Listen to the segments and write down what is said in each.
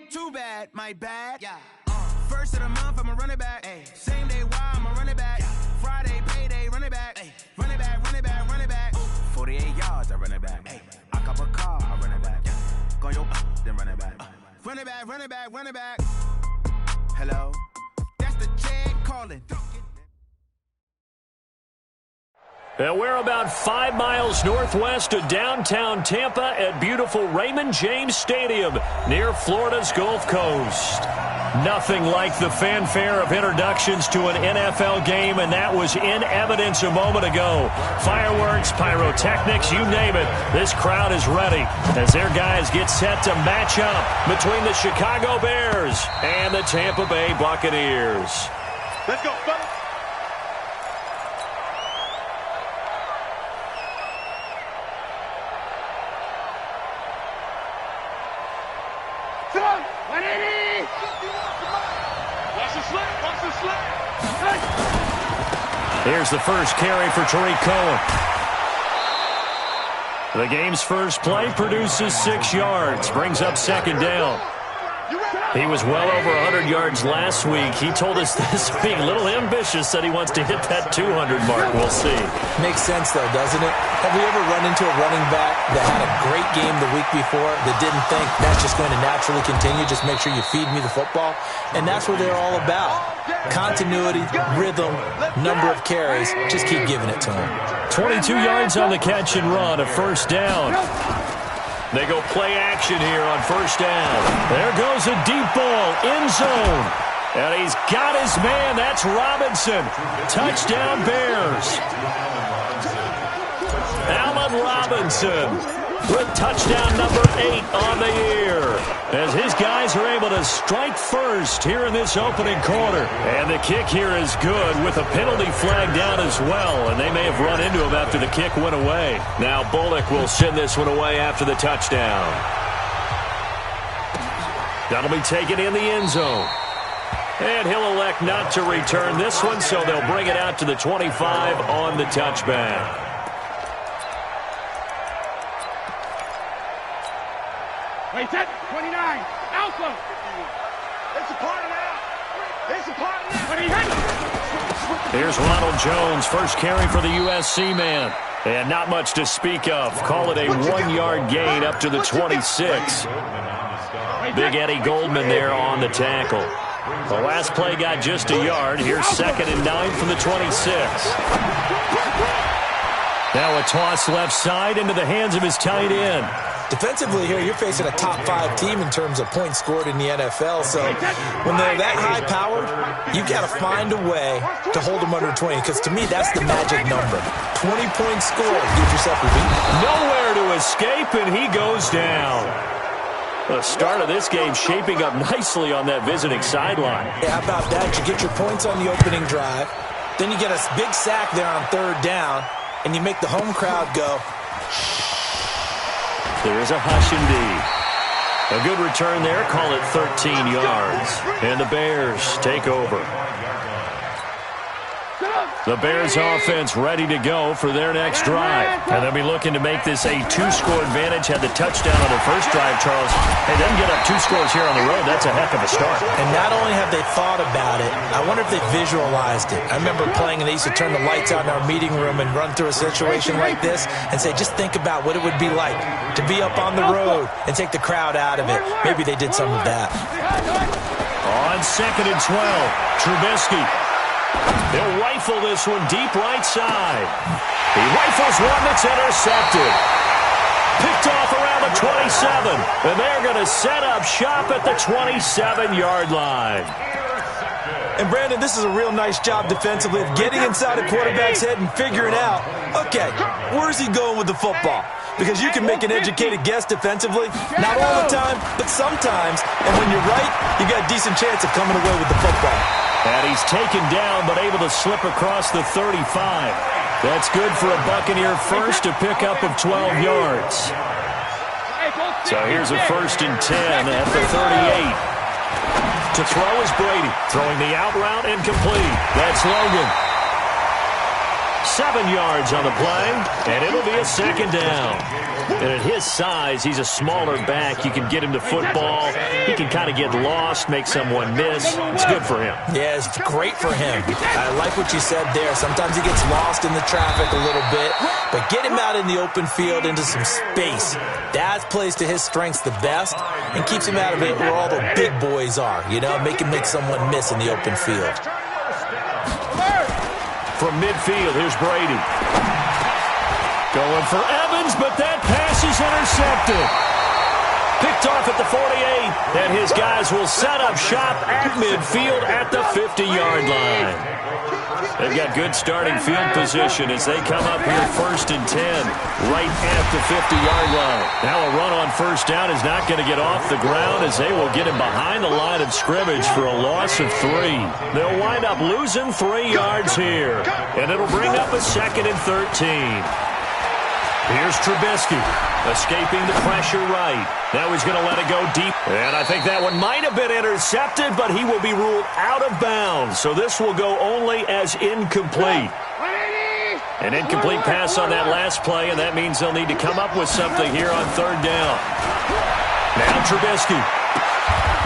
Too bad, my bad. Yeah. First of the month, I'm a running back. Ay. Same day, why I'm a running back. Yeah. Friday, payday, running back. Ay. Running back, running back, running back. 48 yards, I run it back. Ay. I cop a car, I run it back. Yeah. Go yo, then run it back. Run it back, run it back, run it back. Hello, that's the Chad calling. And we're about 5 miles northwest of downtown Tampa at beautiful Raymond James Stadium near Florida's Gulf Coast. Nothing like the fanfare of introductions to an NFL game, and that was in evidence a moment ago. Fireworks, pyrotechnics, you name it. This crowd is ready as their guys get set to match up between the Chicago Bears and the Tampa Bay Buccaneers. Let's go, fellas. Here's the first carry for Tariq Cohen. The game's first play produces 6 yards, brings up second down. He was well over 100 yards last week. He told us this week, a little ambitious, said he wants to hit that 200 mark. We'll see. Makes sense, though, doesn't it? Have we ever run into a running back that had a great game the week before that didn't think that's just going to naturally continue? Just make sure you feed me the football. And that's what they're all about. Continuity, rhythm, number of carries. Just keep giving it to him. 22 yards on the catch and run, a first down. They go play action here on first down. There goes a deep ball, end zone. And he's got his man. That's Robinson. Touchdown Bears. Allen Robinson with touchdown number 8 on the year, as his guys are able to strike first here in this opening quarter. And the kick here is good with a penalty flag down as well, and they may have run into him after the kick went away. Now Bullock will send this one away after the touchdown. That'll be taken in the end zone. And he'll elect not to return this one, so they'll bring it out to the 25 on the touchback. Wait, 29. Alpha. It's a party now. It's a party now. Here's Ronald Jones, first carry for the USC man. And not much to speak of. Call it a 1-yard gain up to the 26. Big Eddie Goldman there on the tackle. The last play got just a yard. Here's 2nd and 9 from the 26. Now a toss left side into the hands of his tight end. Defensively here, you're facing a top-5 team in terms of points scored in the NFL. So when they're that high-powered, you've got to find a way to hold them under 20. Because to me, that's the magic number. 20 points scored. Give yourself a beat. Nowhere to escape, and he goes down. The start of this game shaping up nicely on that visiting sideline. Yeah, how about that? You get your points on the opening drive. Then you get a big sack there on 3rd down, and you make the home crowd go. There is a hush indeed. A good return there. Call it 13 yards. And the Bears take over. The Bears offense ready to go for their next drive. And they'll be looking to make this a 2-score advantage. Had the touchdown on their first drive, Charles. And then get up 2 scores here on the road. That's a heck of a start. And not only have they thought about it, I wonder if they visualized it. I remember playing, and they used to turn the lights out in our meeting room and run through a situation like this and say, just think about what it would be like to be up on the road and take the crowd out of it. Maybe they did some of that. On 2nd and 12, Trubisky. He'll rifle this one deep right side. He rifles one that's intercepted. Picked off around the 27. And they're going to set up shop at the 27-yard line. And, Brandon, this is a real nice job defensively of getting inside a quarterback's head and figuring out, okay, where's he going with the football? Because you can make an educated guess defensively. Not all the time, but sometimes. And when you're right, you got a decent chance of coming away with the football. And he's taken down, but able to slip across the 35. That's good for a Buccaneer first, a pickup of 12 yards. So here's a 1st and 10 at the 38. To throw is Brady, throwing the out route incomplete. That's Logan. 7 yards on the play, and it'll be a second down. And at his size, he's a smaller back. You can get him to football. He can kind of get lost, make someone miss. It's good for him. Yeah, it's great for him. I like what you said there. Sometimes he gets lost in the traffic a little bit, but get him out in the open field into some space. That plays to his strengths the best and keeps him out of it where all the big boys are, you know, make someone miss in the open field. From midfield, here's Brady. Going for Evans, but that pass is intercepted. Picked off at the 48, and his guys will set up shop at midfield at the 50-yard line. They've got good starting field position as they come up here 1st and 10, right at the 50-yard line. Now a run on first down is not going to get off the ground as they will get him behind the line of scrimmage for a loss of 3. They'll wind up losing 3 yards here, and it'll bring up a 2nd and 13. Here's Trubisky, escaping the pressure right. Now he's going to let it go deep. And I think that one might have been intercepted, but he will be ruled out of bounds. So this will go only as incomplete. An incomplete pass on that last play, and that means they'll need to come up with something here on 3rd down. Now Trubisky.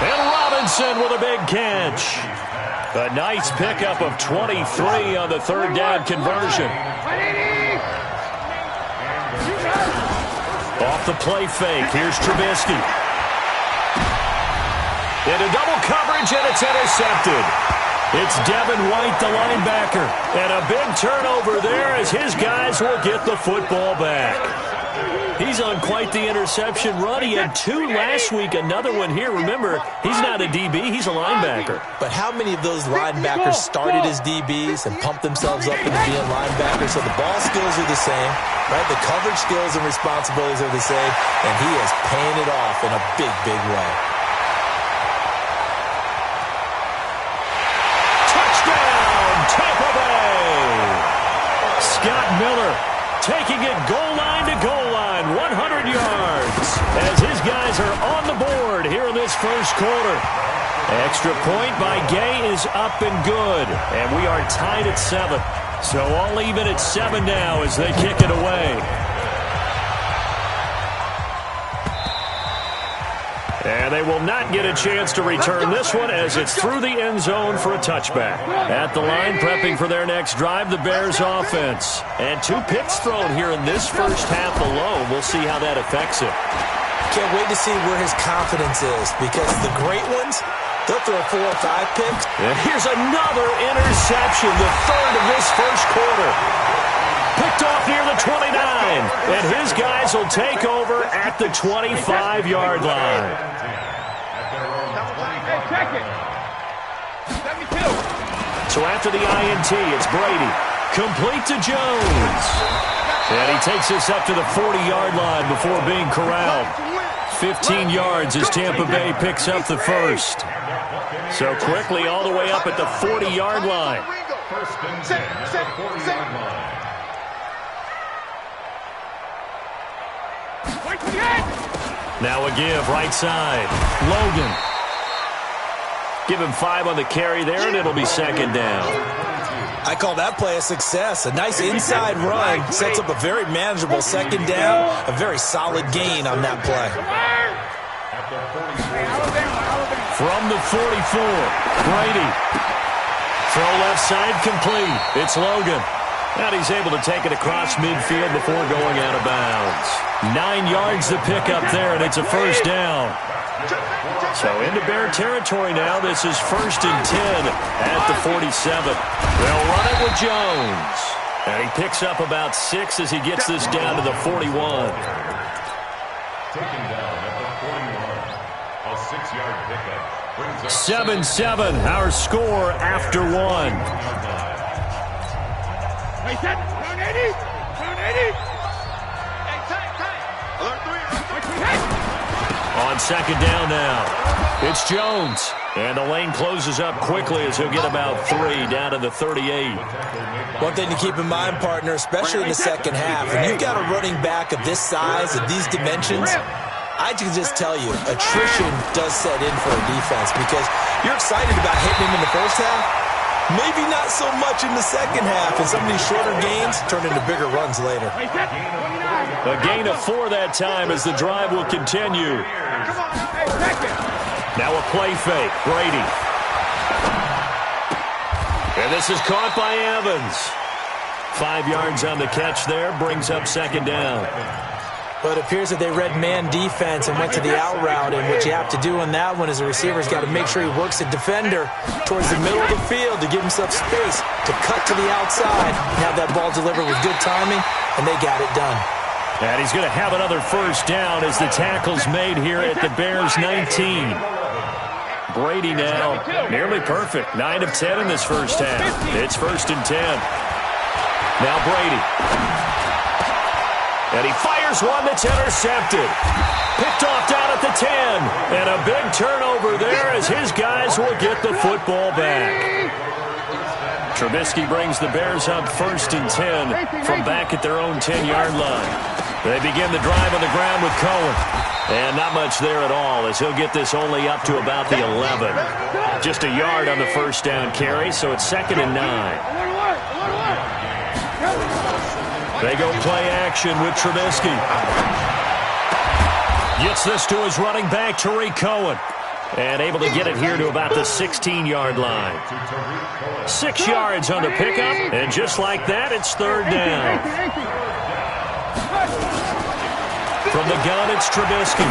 And Robinson with a big catch. A nice pickup of 23 on the 3rd down conversion. Off the play fake, here's Trubisky. Into double coverage, and it's intercepted. It's Devin White, the linebacker. And a big turnover there as his guys will get the football back. He's on quite the interception run. He had 2 last week, another one here. Remember, he's not a DB, he's a linebacker. But how many of those linebackers started as DBs and pumped themselves up into being linebackers? So the ball skills are the same, right? The coverage skills and responsibilities are the same, and he is paying it off in a big, big way. Touchdown, Tampa Bay! Scott Miller taking it goal line to goal line, 100 yards, as his guys are on the board here in this first quarter. Extra point by Gay is up and good, and we are tied at 7. So all even at 7 now as they kick it away. And they will not get a chance to return this one as it's through the end zone for a touchback. At the line, prepping for their next drive, the Bears offense. And 2 picks thrown here in this first half alone. We'll see how that affects it. Can't wait to see where his confidence is, because the great ones, they'll throw 4 or 5 picks. And here's another interception, the 3rd of this first quarter. Picked off near the 29, and his guys will take over at the 25-yard line. So after the INT, it's Brady. Complete to Jones. And he takes this up to the 40-yard line before being corralled. 15 yards as Tampa Bay picks up the first. So quickly all the way up at the 40-yard line. Now a give, right side. Logan. Give him 5 on the carry there, and it'll be 2nd down. I call that play a success. A nice inside run sets up a very manageable 2nd down. A very solid gain on that play. From the 44, Brady. Throw left side complete. It's Logan. And he's able to take it across midfield before going out of bounds. 9 yards to pick up there, and it's a first down. So into Bear territory now. This is 1st and 10 at the 47. They'll run it with Jones. And he picks up about 6 as he gets this down to the 41. Taken down at the 41. A 6-yard pickup. 7-7, our score after 1. Wait, set. Down 80. Down 80. Hey, tight. Alert 3. On 2nd down now, it's Jones. And the lane closes up quickly as he'll get about 3 down to the 38. One thing to keep in mind, partner, especially in the second half, when you've got a running back of this size, of these dimensions, I can just tell you, attrition does set in for a defense because you're excited about hitting him in the first half. Maybe not so much in the second half, and some of these shorter gains turn into bigger runs later. A gain of 4 that time as the drive will continue. Now a play fake. Brady. And this is caught by Evans. 5 yards on the catch there, brings up second down. Well, it appears that they read man defense and went to the out route, and what you have to do on that one is the receiver's got to make sure he works the defender towards the middle of the field to give himself space to cut to the outside and have that ball delivered with good timing, and they got it done. And he's going to have another first down as the tackle's made here at the Bears' 19. Brady now nearly perfect. 9 of 10 in this first half. It's 1st and 10. Now Brady. And he fires one that's intercepted. Picked off down at the 10. And a big turnover there as his guys will get the football back. Trubisky brings the Bears up 1st and 10 from back at their own 10-yard line. They begin the drive on the ground with Cohen. And not much there at all as he'll get this only up to about the 11. Just a yard on the first down carry, so it's 2nd and 9. They go play action with Trubisky. Gets this to his running back, Tariq Cohen. And able to get it here to about the 16-yard line. 6 yards on the pickup, and just like that, it's 3rd down. From the gun, it's Trubisky.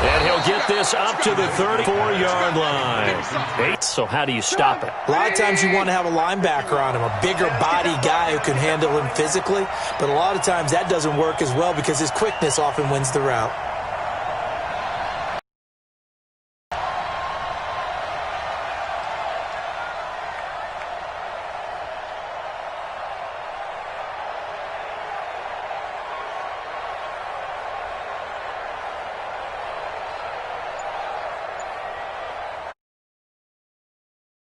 And he'll get this up to the 34-yard line. So how do you stop it? A lot of times you want to have a linebacker on him, a bigger body guy who can handle him physically. But a lot of times that doesn't work as well because his quickness often wins the route.